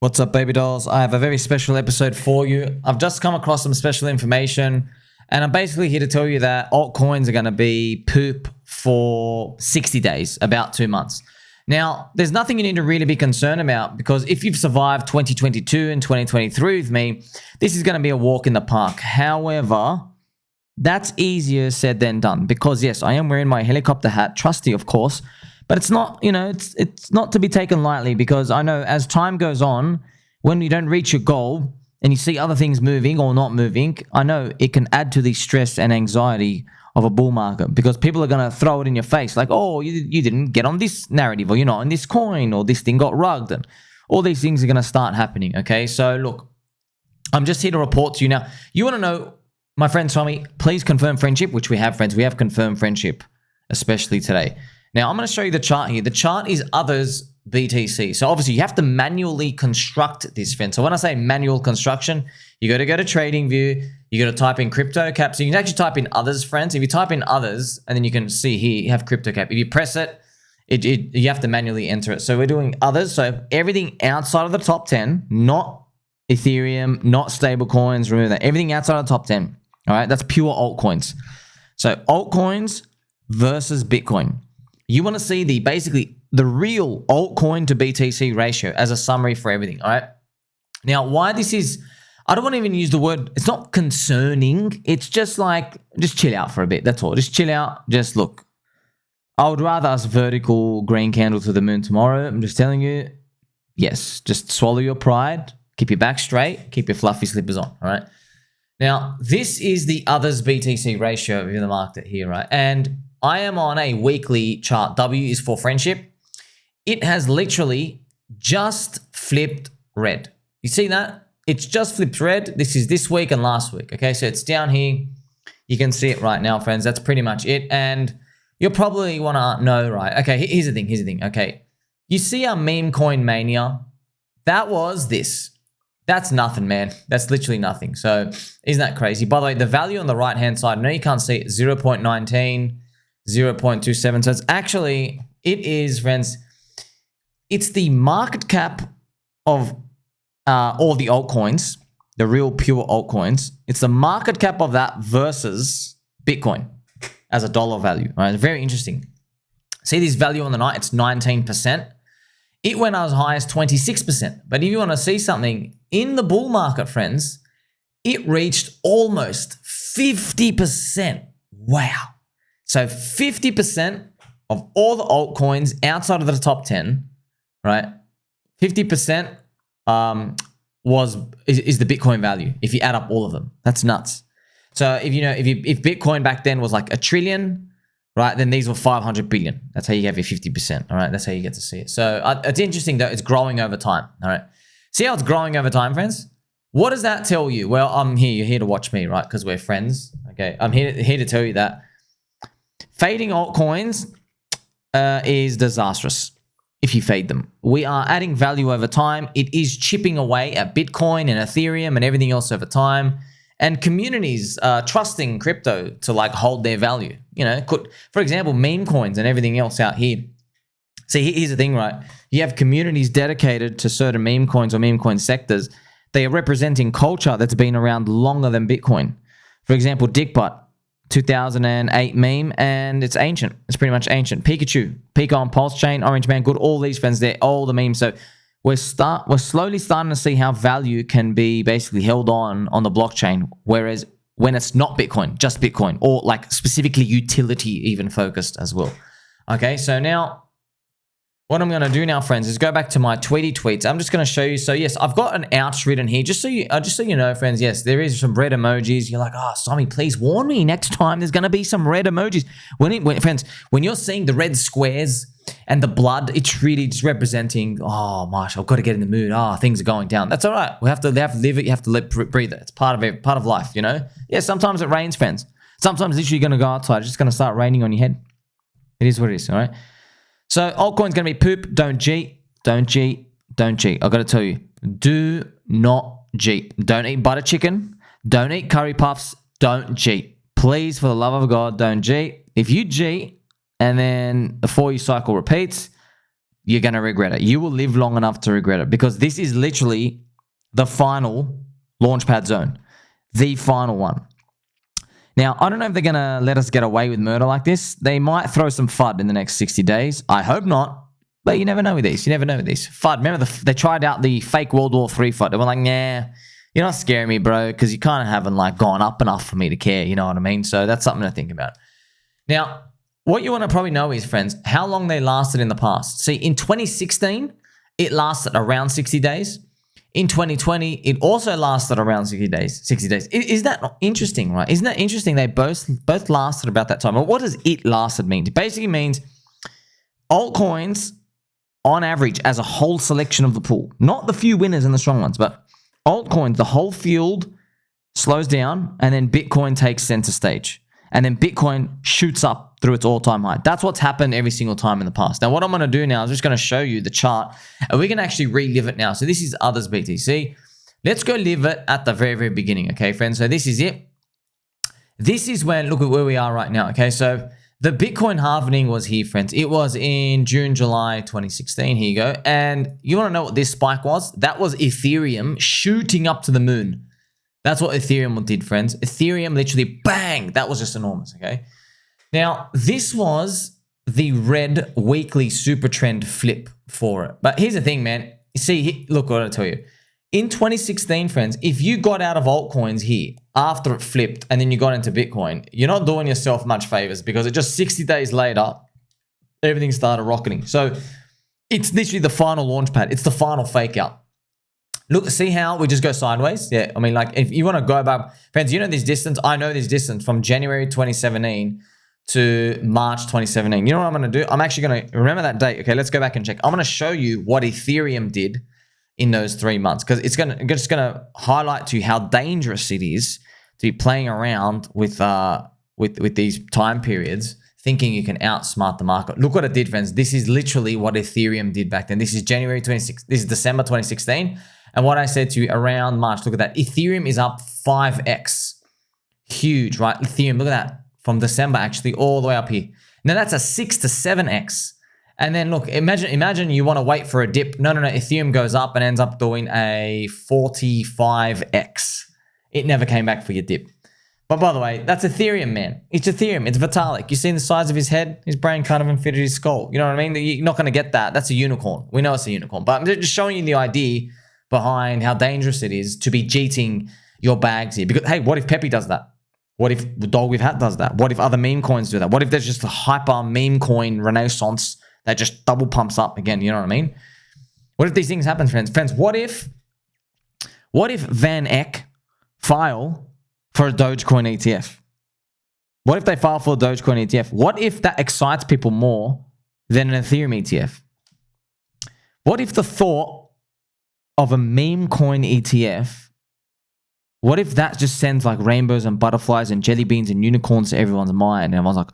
What's up, baby dolls? I have a very special episode for you. I've just come across some special information, and I'm basically here to tell you that altcoins are going to be poop for 60 days, about 2 months. Now, there's nothing you need to really be concerned about, because if you've survived 2022 and 2023 with me, this is going to be a walk in the park. However, that's easier said than done, because yes, I am wearing my helicopter hat, trusty of course, but it's not, it's not to be taken lightly, because I know as time goes on, when you don't reach your goal and you see other things moving or not moving, I know it can add to the stress and anxiety of a bull market, because people are going to throw it in your face like, oh, you didn't get on this narrative, or you're not on this coin, or this thing got rugged, and all these things are going to start happening, okay? So look, I'm just here to report to you now. You want to know, my friends told me, please confirm friendship, which we have, friends. We have confirmed friendship, especially today. Now, I'm going to show you the chart here. The chart is others BTC. So obviously, you have to manually construct this, friend. So when I say manual construction, you got to go to TradingView. You got to type in CRYPTOCAP. So you can actually type in others, friends. If you type in others, and then you can see here, you have CRYPTOCAP. If you press it, you have to manually enter it. So we're doing others. So everything outside of the top 10, not Ethereum, not stable coins, remove that. Everything outside of the top 10. All right, that's pure altcoins. So altcoins versus Bitcoin. You want to see basically the real altcoin to BTC ratio as a summary for everything, all right? Now, why this is, I don't want to even use the word, it's not concerning. It's just like, just chill out for a bit. That's all. Just chill out. Just look. I would rather us vertical green candle to the moon tomorrow. I'm just telling you, yes, just swallow your pride. Keep your back straight. Keep your fluffy slippers on, all right? Now, this is the others BTC ratio in the market here, right? And I am on a weekly chart. W is for friendship. It has literally just flipped red. You see that? It's just flipped red. This is this week and last week. Okay, so it's down here. You can see it right now, friends. That's pretty much it. And you'll probably want to know, right? Okay, here's the thing. Okay, you see our meme coin mania? That was this. That's nothing, man. That's literally nothing. So isn't that crazy? By the way, the value on the right-hand side, I know you can't see it, 0.19. 0.27. So it's actually, it is, friends, it's the market cap of all the altcoins, the real pure altcoins. It's the market cap of that versus Bitcoin as a dollar value. All right, very interesting. See this value on the night? It's 19%. It went as high as 26%. But if you want to see something in the bull market, friends, it reached almost 50%. Wow. So 50% of all the altcoins outside of the top 10, right? 50% is the Bitcoin value if you add up all of them. That's nuts. So if Bitcoin back then was like $1 trillion, right? Then these were 500 billion. That's how you have your 50%. All right, that's how you get to see it. So it's interesting that it's growing over time. All right, see how it's growing over time, friends? What does that tell you? Well, I'm here. You're here to watch me, right? Because we're friends. Okay, I'm here to tell you that fading altcoins is disastrous if you fade them. We are adding value over time. It is chipping away at Bitcoin and Ethereum and everything else over time. And communities trusting crypto to like hold their value. For example, meme coins and everything else out here. See, here's the thing, right? You have communities dedicated to certain meme coins or meme coin sectors. They are representing culture that's been around longer than Bitcoin. For example, Dickbutt. 2008 meme, and it's ancient. It's pretty much ancient. Pikachu, Pico on Pulse Chain, Orange Man, good. All these friends, they're all the memes. So we're slowly starting to see how value can be basically held on the blockchain. Whereas when it's not Bitcoin, just Bitcoin, or like specifically utility even focused as well. Okay, so now what I'm going to do now, friends, is go back to my tweets. I'm just going to show you. So yes, I've got an ouch written here, just so you know, friends. Yes, there is some red emojis. You're like, oh, Sammy, please warn me next time. There's going to be some red emojis. Friends, when you're seeing the red squares and the blood, it's really just representing. Oh, Marsh, I've got to get in the mood. Things are going down. That's all right. We have to live it. You have to breathe it. It's part of life. Yeah. Sometimes it rains, friends. Sometimes literally you're going to go outside. It's just going to start raining on your head. It is what it is. All right. So altcoin's going to be poop. Don't cheat. Don't cheat. Don't cheat. I've got to tell you, do not cheat. Don't eat butter chicken. Don't eat curry puffs. Don't cheat. Please, for the love of God, don't cheat. If you cheat and then the for you cycle repeats, you're going to regret it. You will live long enough to regret it, because this is literally the final launchpad zone, the final one. Now, I don't know if they're going to let us get away with murder like this. They might throw some FUD in the next 60 days. I hope not, but you never know with these. You never know with these. FUD, remember they tried out the fake World War III FUD. They were like, nah, you're not scaring me, bro, because you kind of haven't like gone up enough for me to care. You know what I mean? So that's something to think about. Now, what you want to probably know is, friends, how long they lasted in the past. See, in 2016, it lasted around 60 days. In 2020, it also lasted around 60 days. 60 days. Is that not interesting, right? Isn't that interesting? They both lasted about that time. Well, what does it lasted mean? It basically means altcoins, on average, as a whole selection of the pool, not the few winners and the strong ones, but altcoins, the whole field slows down, and then Bitcoin takes center stage. And then Bitcoin shoots up through its all-time high. That's what's happened every single time in the past. Now, what I'm going to do now is just going to show you the chart, and we can actually relive it now. So this is others BTC. Let's go live it at the very, very beginning, okay, friends? So this is it. This is when, look at where we are right now, okay? So the Bitcoin halvening was here, friends. It was in June, July 2016. Here you go. And you want to know what this spike was? That was Ethereum shooting up to the moon. That's what Ethereum did, friends. Ethereum literally, bang, that was just enormous, okay? Now, this was the red weekly super trend flip for it. But here's the thing, man. See, look what I tell you. In 2016, friends, if you got out of altcoins here after it flipped and then you got into Bitcoin, you're not doing yourself much favors, because it just 60 days later, everything started rocketing. So it's literally the final launch pad. It's the final fake out. Look, see how we just go sideways? Yeah, I mean, like, if you want to go back, friends, you know this distance? I know this distance from January 2017 to March 2017. You know what I'm going to do? I'm actually going to remember that date. Okay, let's go back and check. I'm going to show you what Ethereum did in those 3 months, because it's just going to highlight to you how dangerous it is to be playing around with these time periods, thinking you can outsmart the market. Look what it did, friends. This is literally what Ethereum did back then. This is January 26. This is December 2016. And what I said to you around March, look at that. Ethereum is up 5x. Huge, right? Ethereum, look at that. From December, actually, all the way up here. Now, that's a 6 to 7x. And then, look, imagine you want to wait for a dip. No. Ethereum goes up and ends up doing a 45x. It never came back for your dip. But by the way, that's Ethereum, man. It's Ethereum. It's Vitalik. You seen the size of his head? His brain kind of fit his skull. You know what I mean? You're not going to get that. That's a unicorn. We know it's a unicorn. But I'm just showing you the idea behind how dangerous it is to be jeeting your bags here. Because, hey, what if Pepe does that? What if Dog with Hat does that? What if other meme coins do that? What if there's just a hyper meme coin renaissance that just double pumps up again? You know what I mean? What if these things happen, friends? Friends, what if VanEck file for a Dogecoin ETF? What if they file for a Dogecoin ETF? What if that excites people more than an Ethereum ETF? What if the thought of a meme coin ETF, what if that just sends like rainbows and butterflies and jelly beans and unicorns to everyone's mind? And everyone's like,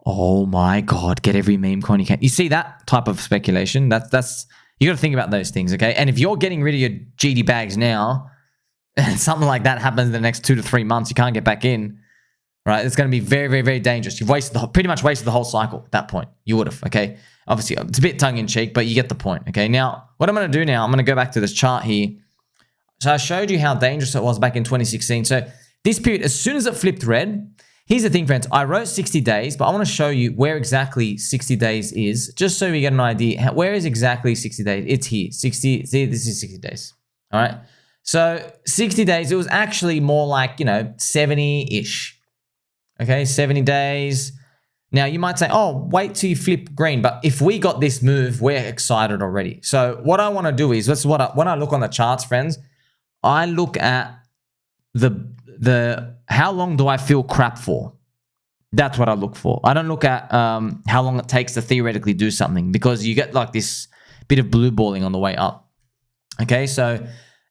oh my God, get every meme coin you can. You see that type of speculation? That's you got to think about those things, okay? And if you're getting rid of your GD bags now, and something like that happens in the next 2 to 3 months, you can't get back in, right? It's going to be very, very, very dangerous. You've pretty much wasted the whole cycle at that point. You would have, okay? Obviously, it's a bit tongue-in-cheek, but you get the point, okay? Now, what I'm going to do now, I'm going to go back to this chart here. So I showed you how dangerous it was back in 2016. So this period, as soon as it flipped red, here's the thing, friends. I wrote 60 days, but I want to show you where exactly 60 days is, just so we get an idea. Where is exactly 60 days? It's here. 60. See, this is 60 days, all right? So 60 days, it was actually more like, 70-ish. Okay, 70 days. Now, you might say, oh, wait till you flip green. But if we got this move, we're excited already. So what I want to do is, when I look on the charts, friends, I look at the how long do I feel crap for? That's what I look for. I don't look at how long it takes to theoretically do something, because you get like this bit of blue balling on the way up. Okay, so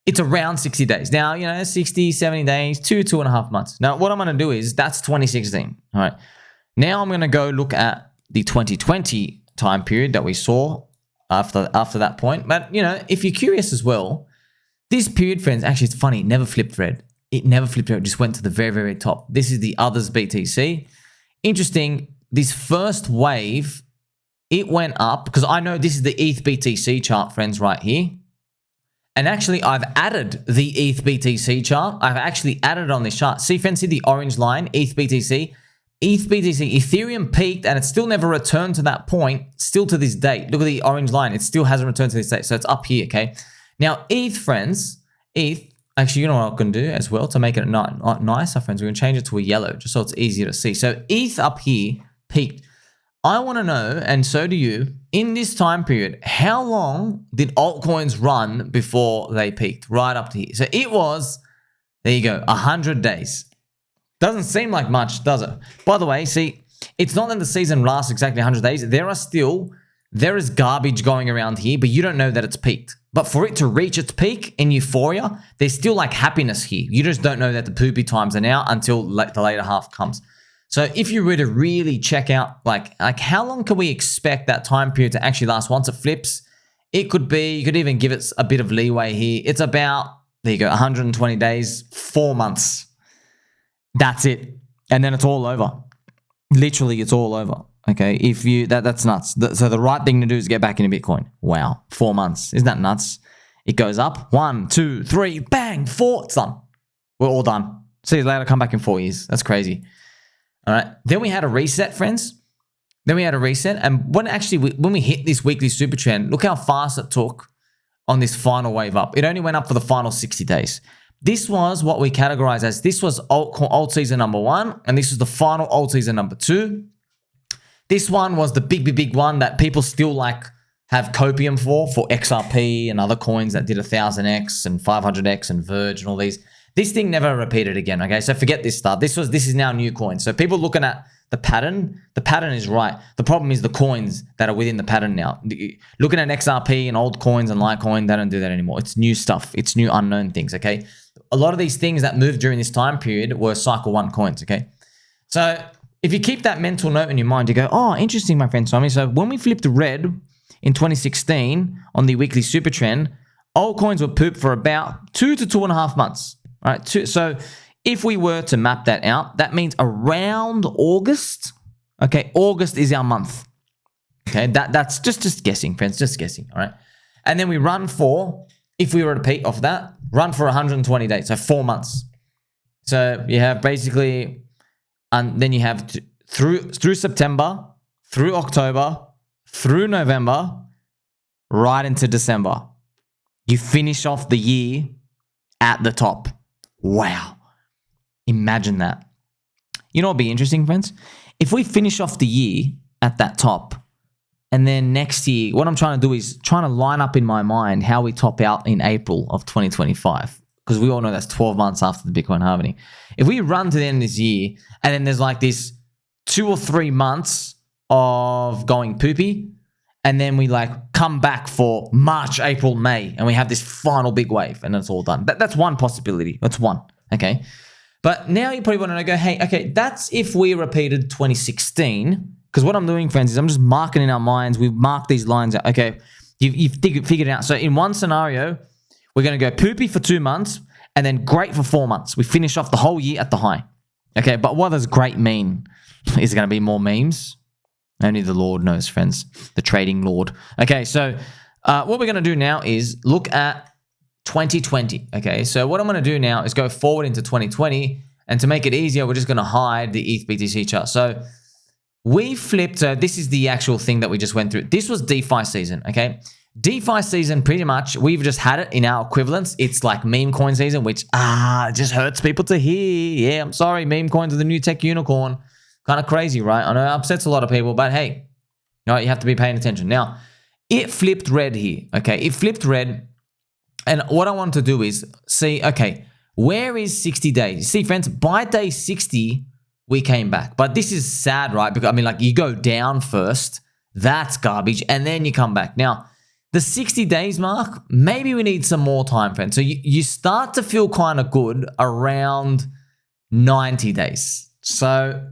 it's around 60 days. Now, 60, 70 days, 2.5 months. Now, what I'm going to do is, that's 2016. All right. Now I'm going to go look at the 2020 time period that we saw after that point. But, if you're curious as well, this period, friends, actually, it's funny. It never flipped red. It never flipped red. It just went to the very, very top. This is the others BTC. Interesting. This first wave, it went up, because I know this is the ETH BTC chart, friends, right here. And actually, I've added the ETH BTC chart. I've actually added it on this chart. See, friends, see the orange line, ETH BTC. ETH BTC, Ethereum peaked, and it still never returned to that point, still to this date. Look at the orange line. It still hasn't returned to this date. So it's up here, okay? Now, ETH, friends, ETH, actually, you know what I'm going to do as well to make it nicer, friends? We're going to change it to a yellow just so it's easier to see. So ETH up here peaked. I want to know, and so do you, in this time period, how long did altcoins run before they peaked? Right up to here. So it was, there you go, 100 days. Doesn't seem like much, does it? By the way, see, it's not that the season lasts exactly 100 days. There is garbage going around here, but you don't know that it's peaked. But for it to reach its peak in euphoria, there's still like happiness here. You just don't know that the poopy times are now until the later half comes. So if you were to really check out, like how long can we expect that time period to actually last once it flips? It could be, you could even give it a bit of leeway here. It's about, there you go, 120 days, 4 months. That's it. And then it's all over. Literally, it's all over. Okay, if you, that's nuts. So the right thing to do is get back into Bitcoin. Wow, 4 months. Isn't that nuts? It goes up, 1, 2, 3, bang, 4, it's done. We're all done. See you later, come back in 4 years. That's crazy. All right. Then we had a reset, friends. Then we had a reset. And when we hit this weekly super trend, look how fast it took on this final wave up. It only went up for the final 60 days. This was what we categorize as, this was alt season number 1, and this was the final alt season number 2. This one was the big one that people still like have copium for XRP and other coins that did 1000x and 500x and Verge and all these. This thing never repeated again, okay? So forget this stuff. This is now new coins. So people looking at the pattern is right. The problem is the coins that are within the pattern now. Looking at XRP and old coins and Litecoin, they don't do that anymore. It's new stuff. It's new unknown things, okay? A lot of these things that moved during this time period were cycle 1 coins, okay? So if you keep that mental note in your mind, you go, oh, interesting, my friend Tommy. So when we flipped red in 2016 on the weekly super trend, altcoins were pooped for about 2 to 2.5 months. All right, so if we were to map that out, that means around August. Okay, August is our month. Okay, that's just guessing, friends, just guessing. All right, and then we run for, if we were to peak off that, run for 120 days, so 4 months. So you have basically, and then you have through September, through October, through November, right into December. You finish off the year at the top. Wow. Imagine that. You know what would be interesting, friends? If we finish off the year at that top, and then next year, what I'm trying to do is trying to line up in my mind how we top out in April of 2025. Because we all know that's 12 months after the Bitcoin halving. If we run to the end of this year, and then there's like this 2 or 3 months of going poopy, and then we like come back for March, April, May, and we have this final big wave, and it's all done. That's one possibility. That's one, okay? But now you probably want to go, hey, okay, that's if we repeated 2016, because what I'm doing, friends, is I'm just marking in our minds. We've marked these lines out. Okay, you've figured it out. So in one scenario, we're going to go poopy for 2 months, and then great for 4 months. We finish off the whole year at the high. Okay, but what does great mean? Is it going to be more memes? Only the Lord knows, friends. The trading Lord. Okay, so what we're going to do now is look at 2020. Okay, so what I'm going to do now is go forward into 2020. And to make it easier, we're just going to hide the ETH BTC chart. So we flipped. So this is the actual thing that we just went through. This was DeFi season. Okay, DeFi season, pretty much, we've just had it in our equivalents. It's like meme coin season, which it just hurts people to hear. Yeah, I'm sorry. Meme coins are the new tech unicorn. Kind of crazy, right? I know it upsets a lot of people, but hey, you have to be paying attention. Now, it flipped red here, okay? It flipped red, and what I want to do is see, okay, where is 60 days? See, friends, by day 60, we came back. But this is sad, right? Because, I mean, like, you go down first, that's garbage, and then you come back. Now, the 60 days mark, maybe we need some more time, friends. So you start to feel kind of good around 90 days. So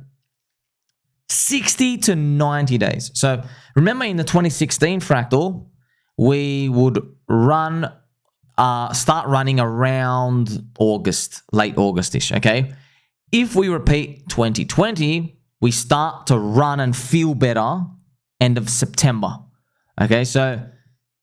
60 to 90 days. So remember in the 2016 fractal, we would start running around August, late August-ish, okay? If we repeat 2020, we start to run and feel better end of September. Okay, so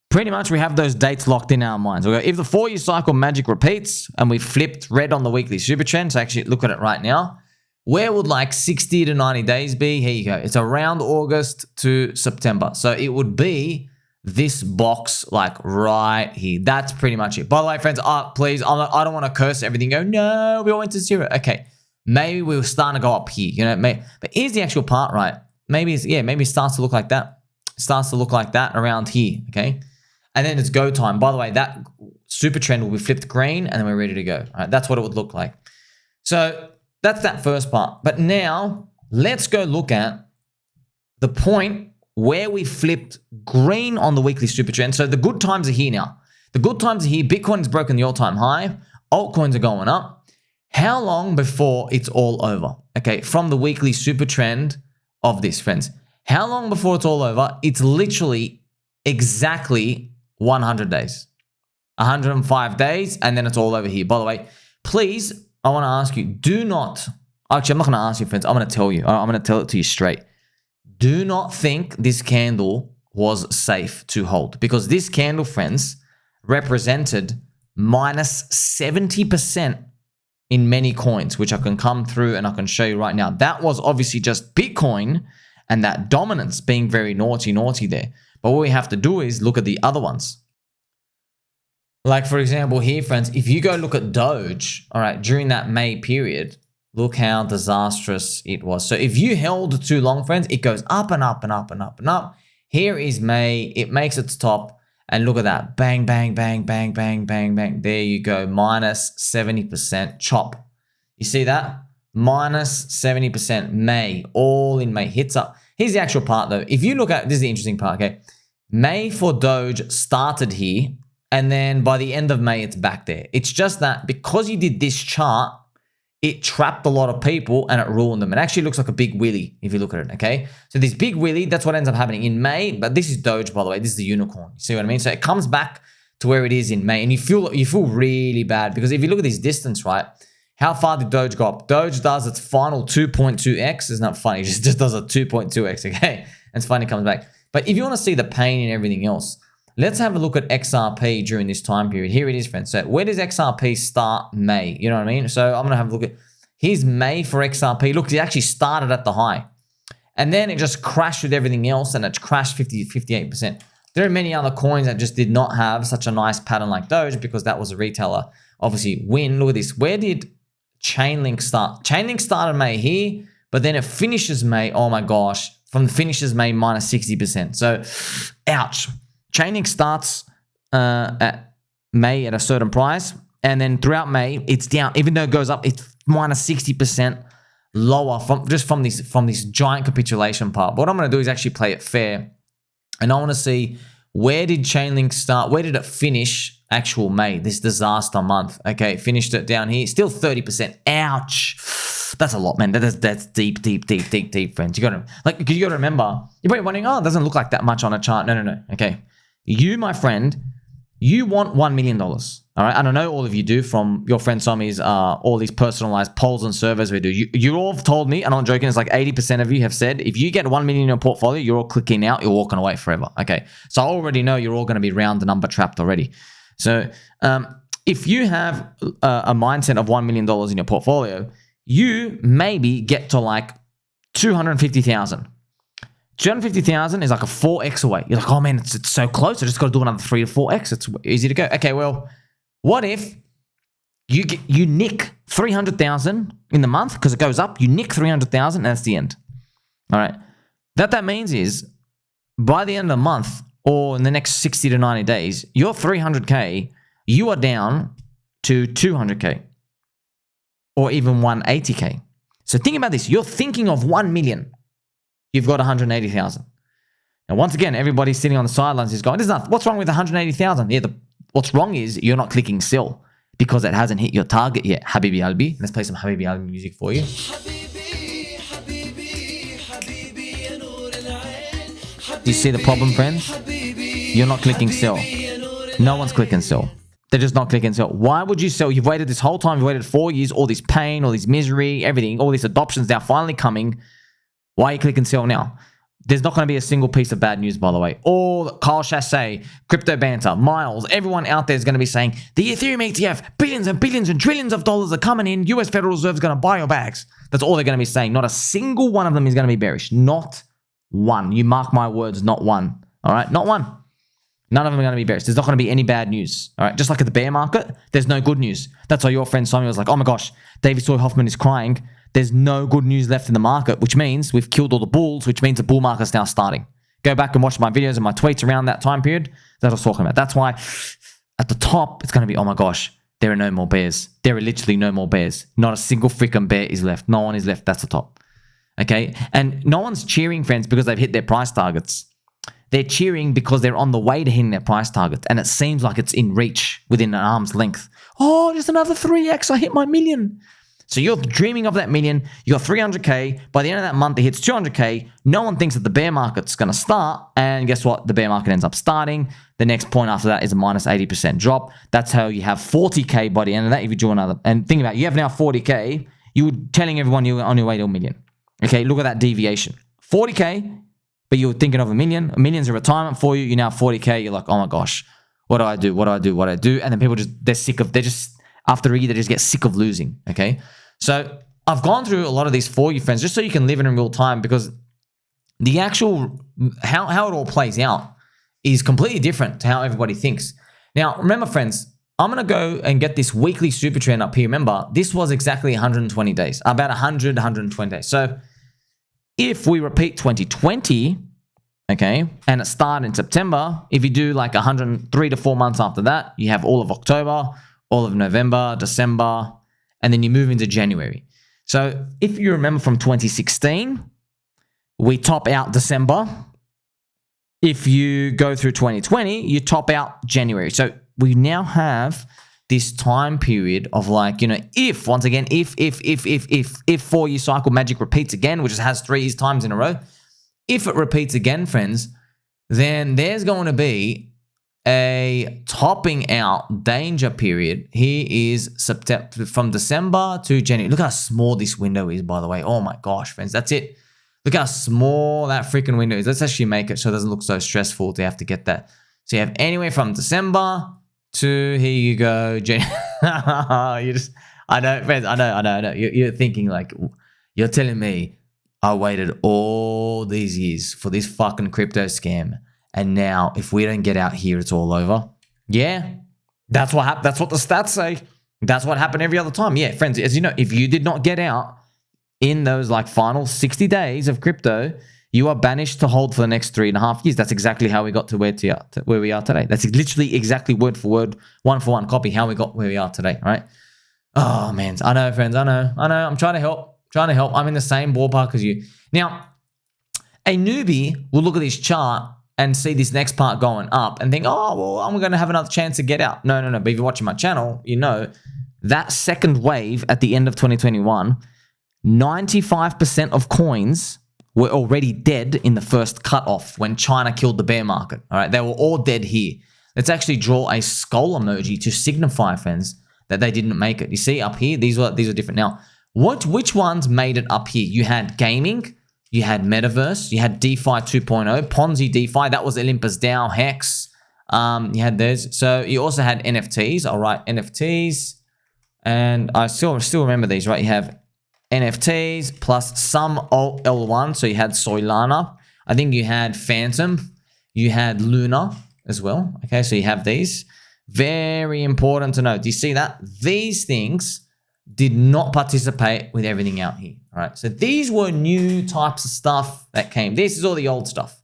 pretty much we have those dates locked in our minds. We go, if the 4-year cycle magic repeats and we flipped red on the weekly super trend, so actually look at it right now, where would like 60 to 90 days be? Here you go. It's around August to September. So it would be this box like right here. That's pretty much it. By the way, friends, please, I don't want to curse everything. Go, no, we all went to zero. Okay, maybe we were starting to go up here, you know, but here's the actual part, right? Maybe it starts to look like that. It starts to look like that around here, okay? And then it's go time. By the way, that super trend will be flipped green and then we're ready to go. All right, that's what it would look like. So that's that first part. But now let's go look at the point where we flipped green on the weekly super trend. So the good times are here now. The good times are here. Bitcoin has broken the all-time high. Altcoins are going up. How long before it's all over? Okay, from the weekly super trend of this, friends. How long before it's all over? It's literally exactly 100 days. 105 days, and then it's all over here. By the way, please, I want to ask you, do not, actually, I'm not going to ask you, friends. I'm going to tell you. I'm going to tell it to you straight. Do not think this candle was safe to hold, because this candle, friends, represented minus 70% in many coins, which I can come through and I can show you right now. That was obviously just Bitcoin and that dominance being very naughty there. But what we have to do is look at the other ones. Like, for example, here, friends, if you go look at Doge, all right, during that May period, look how disastrous it was. So if you held too long, friends, it goes up and up and up and up and up. Here is May. It makes its top. And look at that. Bang, bang, bang, bang, bang, bang, bang. There you go. Minus 70% chop. You see that? Minus 70% May. All in May. Hits up. Here's the actual part, though. If you look at, this is the interesting part, okay? May for Doge started here. And then by the end of May, it's back there. It's just that because you did this chart, it trapped a lot of people and it ruined them. It actually looks like a big willy if you look at it, okay? So this big willy, that's what ends up happening in May. But this is Doge, by the way. This is the unicorn. You see what I mean? So it comes back to where it is in May. And you feel really bad because if you look at this distance, right? How far did Doge go up? Doge does its final 2.2x. It's not funny. It just does a 2.2x, okay? And it's funny it comes back. But if you want to see the pain and everything else, let's have a look at XRP during this time period. Here it is, friends. So where does XRP start? May. You know what I mean? So I'm going to have a look at, here's May for XRP. Look, it actually started at the high. And then it just crashed with everything else and it crashed 58%. There are many other coins that just did not have such a nice pattern like Doge because that was a retailer. Obviously, win. Look at this. Where did Chainlink start? Chainlink started May here, but then it finishes May. Oh my gosh. From the finishes May, minus 60%. So, ouch. Chainlink starts at May at a certain price, and then throughout May, it's down. Even though it goes up, it's minus 60% lower from this giant capitulation part. But what I'm going to do is actually play it fair, and I want to see where did Chainlink start? Where did it finish actual May, this disaster month? Okay, it finished it down here. Still 30%. Ouch. That's a lot, man. That's deep, friends. You got to remember, you're probably wondering, oh, it doesn't look like that much on a chart. No. Okay. You, my friend, you want $1 million. All right. And I know all of you do from your friend Somi's, all these personalized polls and surveys we do. You all have told me, and I'm not joking, it's like 80% of you have said, if you get 1 million in your portfolio, you're all clicking out, you're walking away forever. Okay. So I already know you're all going to be round the number trapped already. So if you have a mindset of $1 million in your portfolio, you maybe get to like 250,000. 250,000 is like a 4x away. You're like, oh man, it's so close. I just got to do another 3 to 4x. It's easy to go. Okay, well, what if you nick 300,000 in the month because it goes up? You nick 300,000 and that's the end. All right. That means is by the end of the month or in the next 60 to 90 days, your 300K, you are down to 200K or even 180K. So think about this. You're thinking of 1 million. You've got 180,000. Now, once again, everybody's sitting on the sidelines is going, what's wrong with 180,000? Yeah, what's wrong is you're not clicking sell because it hasn't hit your target yet. Habibi Albi. Let's play some Habibi Albi music for you. You see the problem, friends? You're not clicking sell. No one's clicking sell. They're just not clicking sell. Why would you sell? You've waited this whole time. You've waited 4 years, all this pain, all this misery, everything, all these adoptions now finally coming. Why are you clicking sell now? There's not going to be a single piece of bad news, by the way. All Kyle Chassé, Crypto Banter, Miles, everyone out there is going to be saying, the Ethereum ETF, billions and billions and trillions of dollars are coming in. US Federal Reserve is going to buy your bags. That's all they're going to be saying. Not a single one of them is going to be bearish. Not one. You mark my words, not one. All right? Not one. None of them are going to be bearish. There's not going to be any bad news. All right? Just like at the bear market, there's no good news. That's why your friend Sonia was like, oh my gosh, David Soy Hoffman is crying. There's no good news left in the market, which means we've killed all the bulls, which means the bull market's now starting. Go back and watch my videos and my tweets around that time period that I was talking about. That's why at the top, it's going to be, oh my gosh, there are no more bears. There are literally no more bears. Not a single freaking bear is left. No one is left. That's the top. Okay? And no one's cheering, friends, because they've hit their price targets. They're cheering because they're on the way to hitting their price target. And it seems like it's in reach within an arm's length. Oh, just another 3x. I hit my million. So you're dreaming of that million. You got 300K. By the end of that month, it hits 200K. No one thinks that the bear market's going to start. And guess what? The bear market ends up starting. The next point after that is a minus 80% drop. That's how you have 40K by the end of that if you do another. And think about it. You have now 40K. You were telling everyone you were on your way to a million. Okay, look at that deviation. 40K. But you were thinking of a million. A million's a retirement for you. You're now 40K. You're like, oh my gosh, what do I do? What do I do? What do I do? And then people after a year, they just get sick of losing. Okay. So I've gone through a lot of these for you, friends, just so you can live in real time, because the actual, how it all plays out is completely different to how everybody thinks. Now, remember, friends, I'm going to go and get this weekly super trend up here. Remember, this was exactly 120 days, about 120 days. So if we repeat 2020, okay, and it started in September, if you do like 103 to 4 months after that, you have all of October, all of November, December, and then you move into January. So if you remember from 2016, we top out December. If you go through 2020, you top out January. So we now have this time period of like, you know, if 4-year cycle magic repeats again, which has 3 times in a row, if it repeats again, friends, then there's going to be a topping out danger period. Here is September, from December to January. Look how small this window is, by the way. Oh my gosh, friends, that's it. Look how small that freaking window is. Let's actually make it so it doesn't look so stressful to have to get that. So you have anywhere from December to, here you go, January. I know, friends, I know. You're thinking like, you're telling me I waited all these years for this fucking crypto scam, and now if we don't get out here, it's all over. Yeah, that's what happened. That's what the stats say. That's what happened every other time. Yeah, friends, as you know, if you did not get out in those like final 60 days of crypto, you are banished to hold for the next 3.5 years. That's exactly how we got to where we are today. That's literally exactly word for word, one for one copy, how we got where we are today, right? Oh, man. I know, friends. I know. I'm trying to help. I'm in the same ballpark as you. Now, a newbie will look at this chart and see this next part going up and think, oh, well, I'm going to have another chance to get out. No. But if you're watching my channel, you know that second wave at the end of 2021, 95% of coins were already dead in the first cutoff when China killed the bear market. All right, they were all dead here. Let's actually draw a skull emoji to signify, friends, that they didn't make it. You see up here, these are different. Now, which ones made it up here? You had gaming, you had metaverse, you had DeFi 2.0, Ponzi DeFi, that was Olympus DAO, Hex. You had those. So you also had NFTs. All right, NFTs, and I still remember these. Right, you have NFTs plus some alt L1. So you had Solana. I think you had Phantom. You had Luna as well. Okay, so you have these. Very important to note. Do you see that? These things did not participate with everything out here. All right, so these were new types of stuff that came. This is all the old stuff.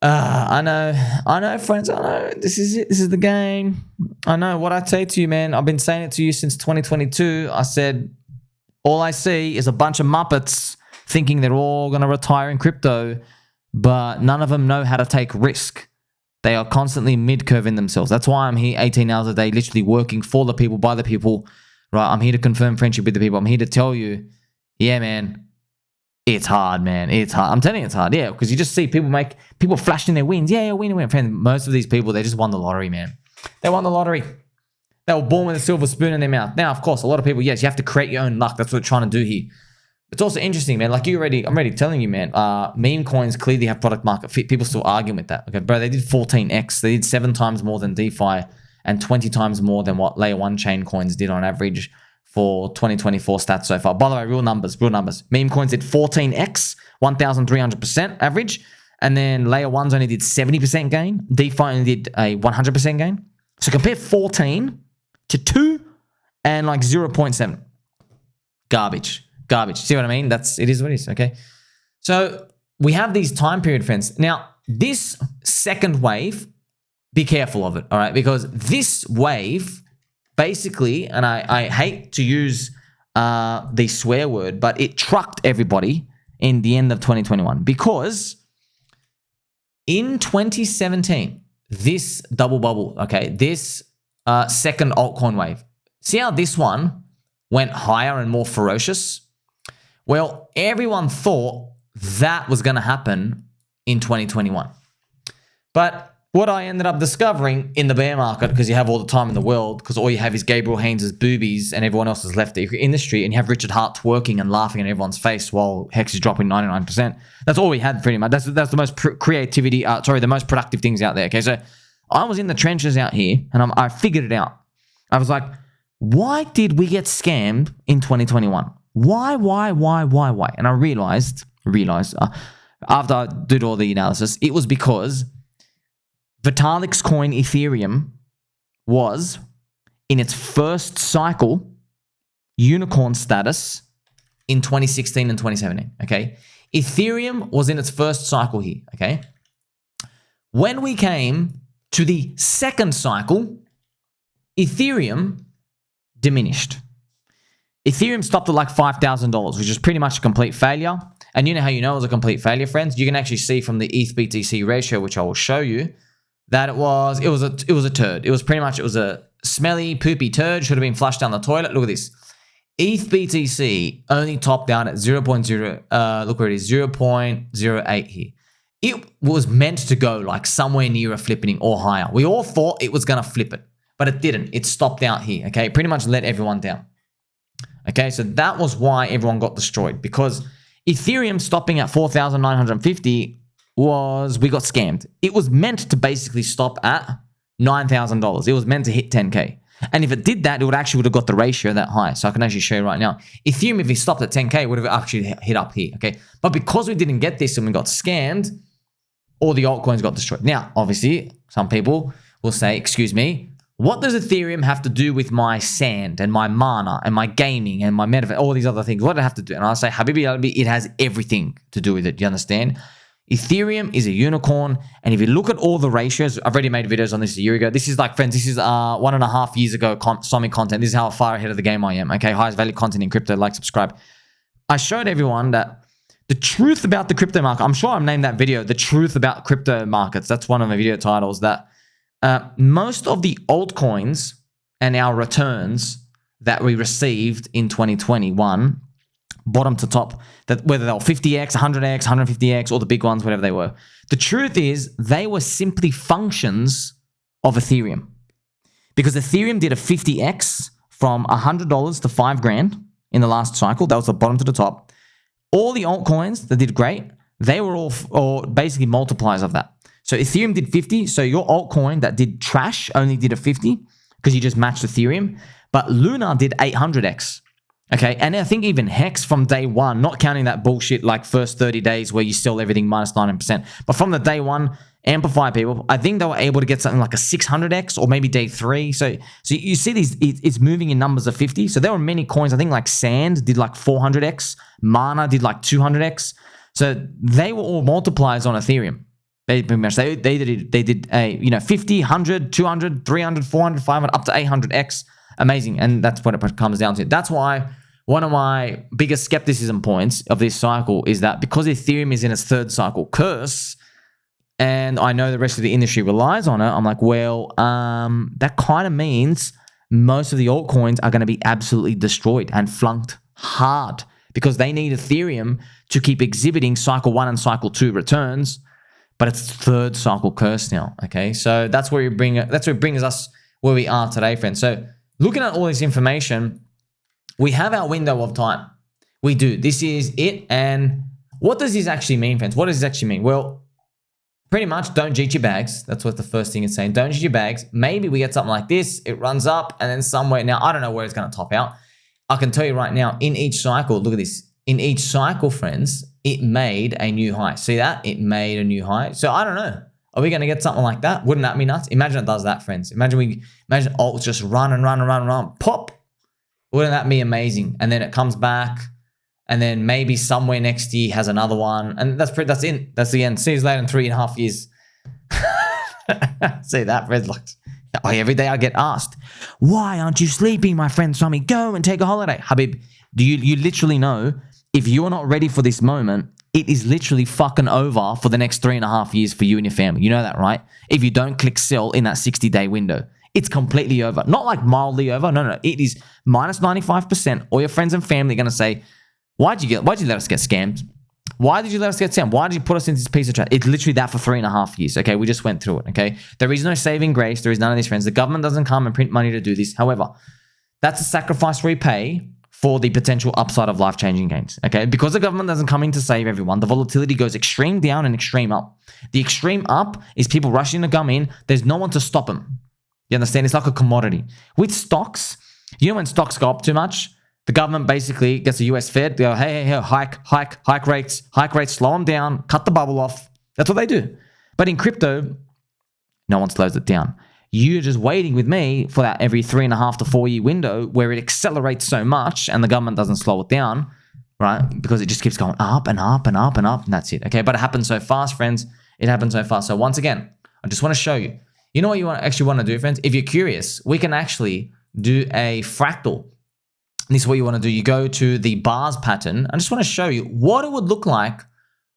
I know, friends. I know. This is it. This is the game. I know what I say to you, man. I've been saying it to you since 2022. I said, all I see is a bunch of Muppets thinking they're all going to retire in crypto, but none of them know how to take risk. They are constantly mid-curving themselves. That's why I'm here 18 hours a day, literally working for the people, by the people, right? I'm here to confirm friendship with the people. I'm here to tell you, yeah, man, it's hard, man. It's hard. I'm telling you it's hard, yeah, because you just see people flashing their wins. Yeah, win. Friend, most of these people, they just won the lottery, man. They won the lottery. They were born with a silver spoon in their mouth. Now, of course, a lot of people, yes, you have to create your own luck. That's what we're trying to do here. It's also interesting, man. Like I'm already telling you, man. Meme coins clearly have product market fit. People still arguing with that. Okay, bro, they did 14x. They did 7 times more than DeFi and 20 times more than what layer 1 chain coins did on average for 2024 stats so far. By the way, real numbers. Meme coins did 14x, 1,300% average. And then layer 1s only did 70% gain. DeFi only did a 100% gain. So compare 14 to 2 and like 0.7. Garbage. See what I mean? It is what it is, okay? So we have these time period, friends. Now, this second wave, be careful of it, all right? Because this wave, basically, and I hate to use the swear word, but it trucked everybody in the end of 2021 because in 2017, this double bubble, okay, this second altcoin wave, see how this one went higher and more ferocious? Well, everyone thought that was going to happen in 2021. But what I ended up discovering in the bear market, because you have all the time in the world, because all you have is Gabriel Haynes' boobies and everyone else has left the industry, and you have Richard Hart twerking and laughing in everyone's face while Hex is dropping 99%. That's all we had pretty much. That's the most the most productive things out there. Okay, so I was in the trenches out here and I figured it out. I was like, why did we get scammed in 2021? Why? And I realized after I did all the analysis, it was because Vitalik's coin Ethereum was in its first cycle unicorn status in 2016 and 2017, okay? Ethereum was in its first cycle here, okay? When we came to the second cycle, Ethereum diminished. Ethereum stopped at like $5,000, which is pretty much a complete failure. And you know how you know it was a complete failure, friends? You can actually see from the ETH BTC ratio, which I will show you, that it was a turd. It was a smelly, poopy turd. Should have been flushed down the toilet. Look at this. ETH BTC only topped out at 0.0. Look where it is, 0.08 here. It was meant to go like somewhere near a flippening or higher. We all thought it was gonna flip it, but it didn't. It stopped out here. Okay, it pretty much let everyone down. Okay, so that was why everyone got destroyed, because Ethereum stopping at 4,950 we got scammed. It was meant to basically stop at $9,000. It was meant to hit 10K. And if it did that, it would have got the ratio that high. So I can actually show you right now. Ethereum, if it stopped at 10K, would have actually hit up here, okay? But because we didn't get this and we got scammed, all the altcoins got destroyed. Now, obviously, some people will say, excuse me, what does Ethereum have to do with my sand and my mana and my gaming and my metaverse, all these other things? What do I have to do? And I'll say, Habibi, it has everything to do with it. Do you understand? Ethereum is a unicorn. And if you look at all the ratios, I've already made videos on this a year ago. This is like, friends, this is 1.5 years ago Somi content. This is how far ahead of the game I am. Okay, highest value content in crypto, like, subscribe. I showed everyone that the truth about the crypto market, I'm sure I've named that video, The Truth About Crypto Markets. That's one of my video titles, that most of the altcoins and our returns that we received in 2021, bottom to top, that whether they were 50x, 100x, 150x, or the big ones, whatever they were, the truth is they were simply functions of Ethereum. Because Ethereum did a 50x from $100 to $5,000 in the last cycle. That was the bottom to the top. All the altcoins that did great, they were all basically multipliers of that. So Ethereum did 50. So your altcoin that did trash only did a 50 because you just matched Ethereum. But Luna did 800x. Okay. And I think even Hex from day one, not counting that bullshit like first 30 days where you sell everything minus 90%, but from the day one, Amplify people, I think they were able to get something like a 600x or maybe day 3. So you see these, it's moving in numbers of 50. So there were many coins. I think like Sand did like 400x. Mana did like 200x. So they were all multipliers on Ethereum. They did a 50, 100, 200, 300, 400, 500, up to 800x. Amazing. And that's what it comes down to. That's why one of my biggest skepticism points of this cycle is that because Ethereum is in its third cycle curse, and I know the rest of the industry relies on it, I'm like, well, that kind of means most of the altcoins are going to be absolutely destroyed and flunked hard because they need Ethereum to keep exhibiting cycle 1 and cycle 2 returns, but it's third cycle curse now. Okay, so that's where it brings us where we are today, friends. So looking at all this information, we have our window of time. We do. This is it. And what does this actually mean, friends? What does this actually mean? Well, pretty much don't jeet your bags. That's what the first thing it's saying. Don't jeet your bags. Maybe we get something like this. It runs up and then somewhere. Now, I don't know where it's going to top out. I can tell you right now, in each cycle, look at this. In each cycle, friends, it made a new high. See that? It made a new high. So I don't know. Are we going to get something like that? Wouldn't that be nuts? Imagine it does that, friends. Imagine alts just run and run and run and run. Pop. Wouldn't that be amazing? And then it comes back. And then maybe somewhere next year has another one. And that's it. That's the end. See you later in 3.5 years. See that, friends? Like, every day I get asked, why aren't you sleeping, my friend Swami? Go and take a holiday. Habib, do you literally know if you're not ready for this moment, it is literally fucking over for the next 3.5 years for you and your family. You know that, right? If you don't click sell in that 60-day window, it's completely over. Not like mildly over. No. It is minus 95%. All your friends and family are going to say, why'd you let us get scammed? Why did you let us get scammed? Why did you put us into this piece of trash? It's literally that for 3.5 years. Okay, we just went through it. Okay, there is no saving grace. There is none of these, friends. The government doesn't come and print money to do this. However, that's a sacrifice we pay for the potential upside of life-changing gains. Okay, because the government doesn't come in to save everyone, the volatility goes extreme down and extreme up. The extreme up is people rushing to come in. There's no one to stop them. You understand? It's like a commodity. With stocks, you know when stocks go up too much, the government basically gets the US Fed, they go, hey, hike rates, slow them down, cut the bubble off. That's what they do. But in crypto, no one slows it down. You're just waiting with me for that every 3.5 to 4 year window where it accelerates so much and the government doesn't slow it down, right? Because it just keeps going up and up and up and up, and that's it. Okay, but it happens so fast, friends. It happens so fast. So once again, I just want to show you. You know what you actually want to do, friends? If you're curious, we can actually do a fractal. This is what you want to do. You go to the bars pattern. I just want to show you what it would look like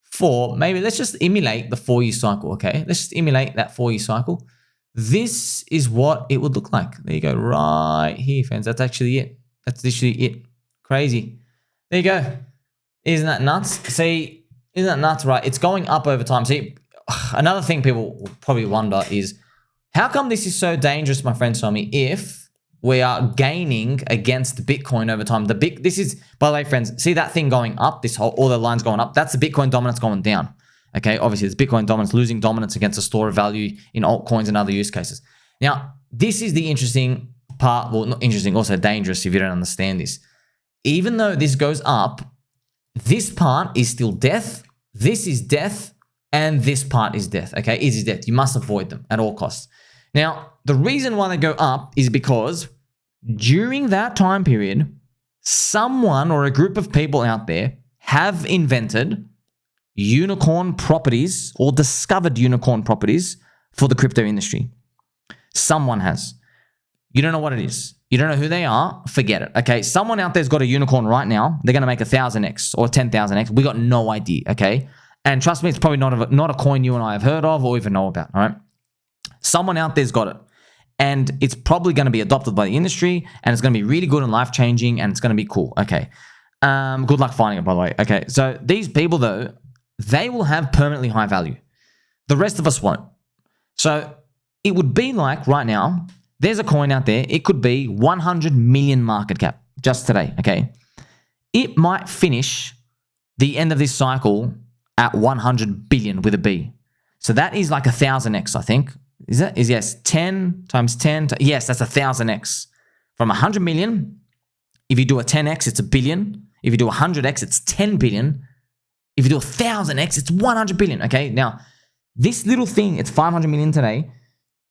for maybe, let's just emulate the 4 year cycle, okay? Let's just emulate that 4 year cycle. This is what it would look like. There you go, right here, friends. That's actually it. That's literally it. Crazy. There you go. Isn't that nuts? See, isn't that nuts, right? It's going up over time. See, another thing people will probably wonder is, how come this is so dangerous, my friend Swami, if we are gaining against Bitcoin over time? This is, by the way, friends, see that thing going up, all the lines going up, that's the Bitcoin dominance going down. Okay, obviously it's Bitcoin dominance, losing dominance against a store of value in altcoins and other use cases. Now, this is the interesting part, well, not interesting, also dangerous if you don't understand this. Even though this goes up, this part is still death, this is death, and this part is death, okay? Is death. You must avoid them at all costs. Now, the reason why they go up is because during that time period, someone or a group of people out there have invented unicorn properties or discovered unicorn properties for the crypto industry. Someone has. You don't know what it is. You don't know who they are. Forget it. Okay. Someone out there's got a unicorn right now. They're going to make 1,000x or 10,000x. We got no idea. Okay. And trust me, it's probably not a coin you and I have heard of or even know about. All right. Someone out there's got it. And it's probably going to be adopted by the industry and it's going to be really good and life-changing and it's going to be cool. Okay. Good luck finding it, by the way. Okay. So these people, though, they will have permanently high value. The rest of us won't. So it would be like right now, there's a coin out there. It could be 100 million market cap just today, okay? It might finish the end of this cycle at 100 billion with a B. So that is like 1,000x, I think. Yes, 10 times 10. Yes, that's 1,000x. From 100 million, if you do a 10x, it's a billion. If you do 100x, it's 10 billion. If you do 1,000x, it's 100 billion, okay? Now, this little thing, it's 500 million today.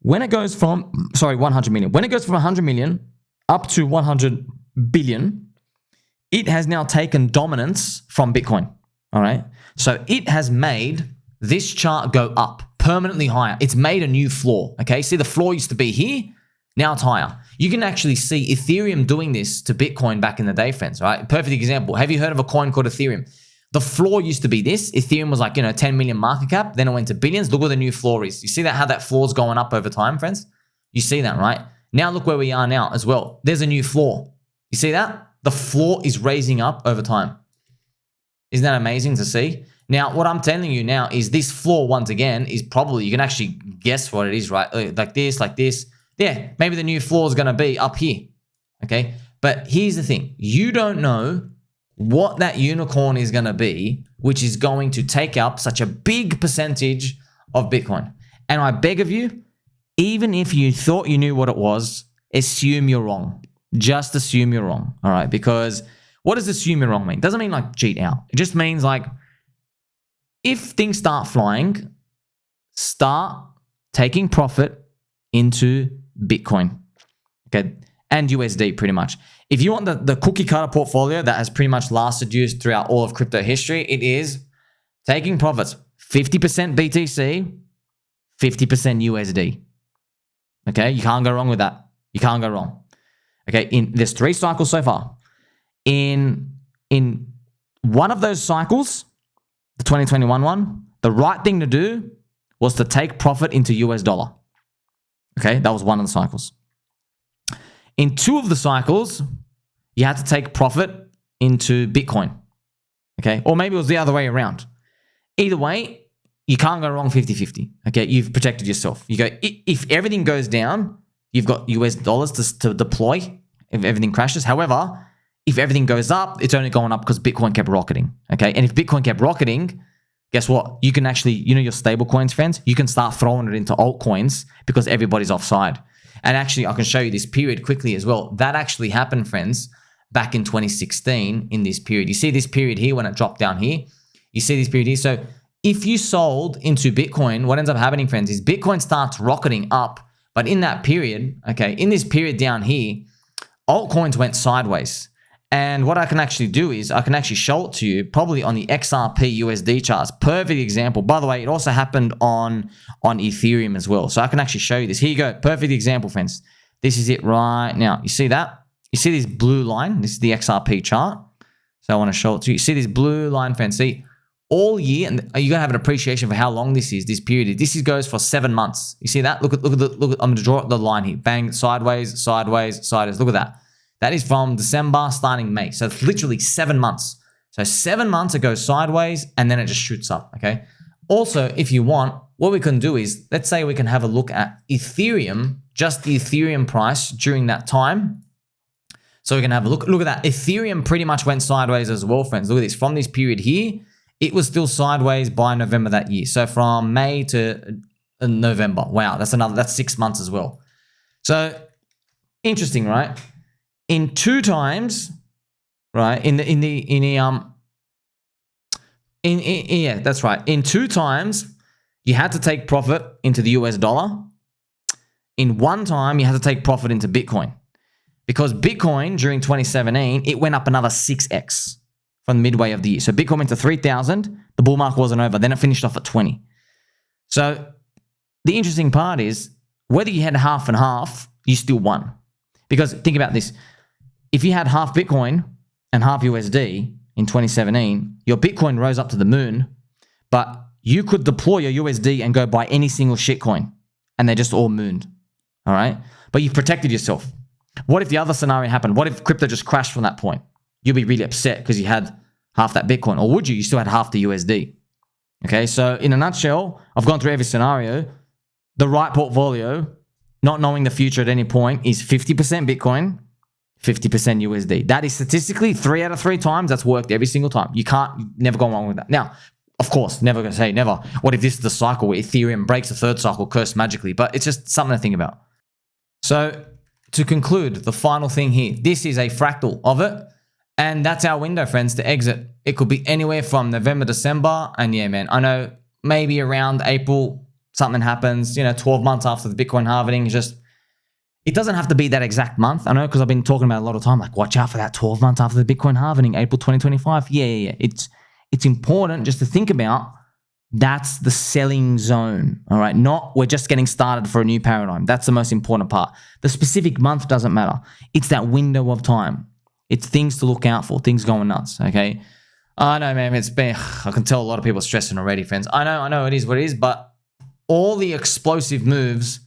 When it goes from, 100 million. When it goes from 100 million up to 100 billion, it has now taken dominance from Bitcoin, all right? So it has made this chart go up, permanently higher. It's made a new floor, okay? See, the floor used to be here. Now it's higher. You can actually see Ethereum doing this to Bitcoin back in the day, friends, right? Perfect example. Have you heard of a coin called Ethereum? The floor used to be this. Ethereum was like, 10 million market cap. Then it went to billions. Look where the new floor is. You see that, how that floor is going up over time, friends? You see that, right? Now look where we are now as well. There's a new floor. You see that? The floor is raising up over time. Isn't that amazing to see? Now, what I'm telling you now is this floor, once again, is probably, you can actually guess what it is, right? Like this. Yeah, maybe the new floor is going to be up here, okay? But here's the thing. You don't know what that unicorn is going to be, which is going to take up such a big percentage of Bitcoin. And I beg of you, even if you thought you knew what it was, assume you're wrong. Just assume you're wrong, all right? Because what does assume you're wrong mean? It doesn't mean like cheat out. It just means like if things start flying, start taking profit into Bitcoin, okay, and USD pretty much. If you want the cookie cutter portfolio that has pretty much lasted you throughout all of crypto history, it is taking profits 50% BTC, 50% USD. Okay, you can't go wrong with that. You can't go wrong. Okay, there's 3 cycles so far. In one of those cycles, the 2021 one, the right thing to do was to take profit into US dollar. Okay, that was one of the cycles. In 2 of the cycles, you had to take profit into Bitcoin. Okay, or maybe it was the other way around. Either way, you can't go wrong 50-50. Okay, you've protected yourself. You go, if everything goes down, you've got US dollars to deploy if everything crashes. However, if everything goes up, it's only going up because Bitcoin kept rocketing. Okay, and if Bitcoin kept rocketing, guess what? You can actually, your stable coins, friends, you can start throwing it into altcoins because everybody's offside. And actually, I can show you this period quickly as well. That actually happened, friends, back in 2016 in this period. You see this period here when it dropped down here? You see this period here? So if you sold into Bitcoin, what ends up happening, friends, is Bitcoin starts rocketing up. But in that period, okay, in this period down here, altcoins went sideways. And what I can actually do is I can actually show it to you probably on the XRP USD charts. Perfect example. By the way, it also happened on Ethereum as well. So I can actually show you this. Here you go. Perfect example, friends. This is it right now. You see that? You see this blue line? This is the XRP chart. So I want to show it to you. You see this blue line, friends? See, all year, and you're gonna have an appreciation for how long this is. This period. This goes for 7 months. You see that? Look at. I'm gonna draw the line here. Bang, sideways, sideways, sideways. Look at that. That is from December starting May. So it's literally 7 months. So 7 months it goes sideways and then it just shoots up, okay? Also, if you want, what we can do is, let's say we can have a look at Ethereum, just the Ethereum price during that time. So we can have a look. Look at that. Ethereum pretty much went sideways as well, friends. Look at this. From this period here, it was still sideways by November that year. So from May to November. Wow, that's 6 months as well. So interesting, right? In 2 times, right? Yeah, that's right. In 2 times, you had to take profit into the US dollar. In 1 time, you had to take profit into Bitcoin. Because Bitcoin during 2017, it went up another 6x from the midway of the year. So Bitcoin went to 3,000. The bull market wasn't over. Then it finished off at 20. So the interesting part is whether you had half and half, you still won. Because think about this. If you had half Bitcoin and half USD in 2017, your Bitcoin rose up to the moon, but you could deploy your USD and go buy any single shitcoin, and they just all mooned, all right? But you protected yourself. What if the other scenario happened? What if crypto just crashed from that point? You'd be really upset because you had half that Bitcoin, or would you? You still had half the USD. Okay, so in a nutshell, I've gone through every scenario. The right portfolio, not knowing the future at any point, is 50% Bitcoin, 50% USD. That is statistically 3 out of 3 times. That's worked every single time. You never go wrong with that. Now, of course, never gonna say never. What if this is the cycle where Ethereum breaks the 3rd cycle, cursed magically? But it's just something to think about. So to conclude, the final thing here, this is a fractal of it. And that's our window, friends, to exit. It could be anywhere from November, December. And yeah, man, I know maybe around April, something happens, 12 months after the Bitcoin halving. It doesn't have to be that exact month. I know, because I've been talking about it a lot of time, like watch out for that 12 months after the Bitcoin halving, April 2025. Yeah. It's important just to think about that's the selling zone, all right? Not we're just getting started for a new paradigm. That's the most important part. The specific month doesn't matter. It's that window of time. It's things to look out for, things going nuts, okay? I know, man, I can tell a lot of people are stressing already, friends. I know it is what it is, but all the explosive moves,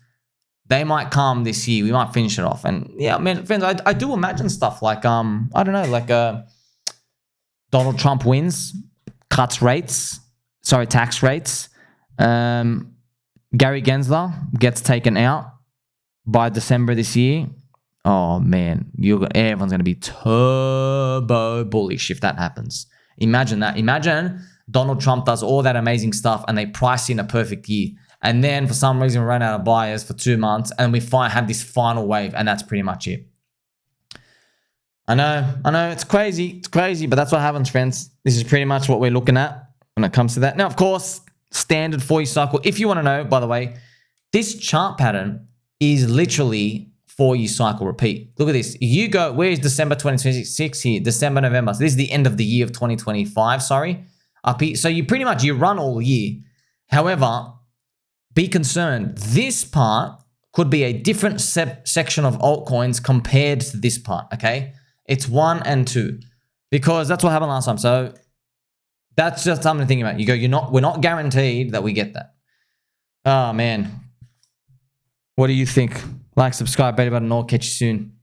they might come this year. We might finish it off. And yeah, man, friends, I do imagine stuff like, I don't know, like Donald Trump wins, cuts tax rates. Gary Gensler gets taken out by December this year. Oh man, everyone's going to be turbo bullish if that happens. Imagine that. Imagine Donald Trump does all that amazing stuff and they price in a perfect year. And then for some reason we run out of buyers for 2 months and we have this final wave, and that's pretty much it. I know, it's crazy, but that's what happens, friends. This is pretty much what we're looking at when it comes to that. Now, of course, standard 4-year cycle. If you want to know, by the way, this chart pattern is literally 4-year cycle repeat. Look at this. You go, where's December 2026 here? December, November. So this is the end of the year of 2025, sorry. Up here. So you pretty much, you run all year. However, be concerned. This part could be a different section of altcoins compared to this part, okay? It's 1 and 2 because that's what happened last time. So that's just something to think about. You go, we're not guaranteed that we get that. Oh, man. What do you think? Like, subscribe, baby button, all. Catch you soon.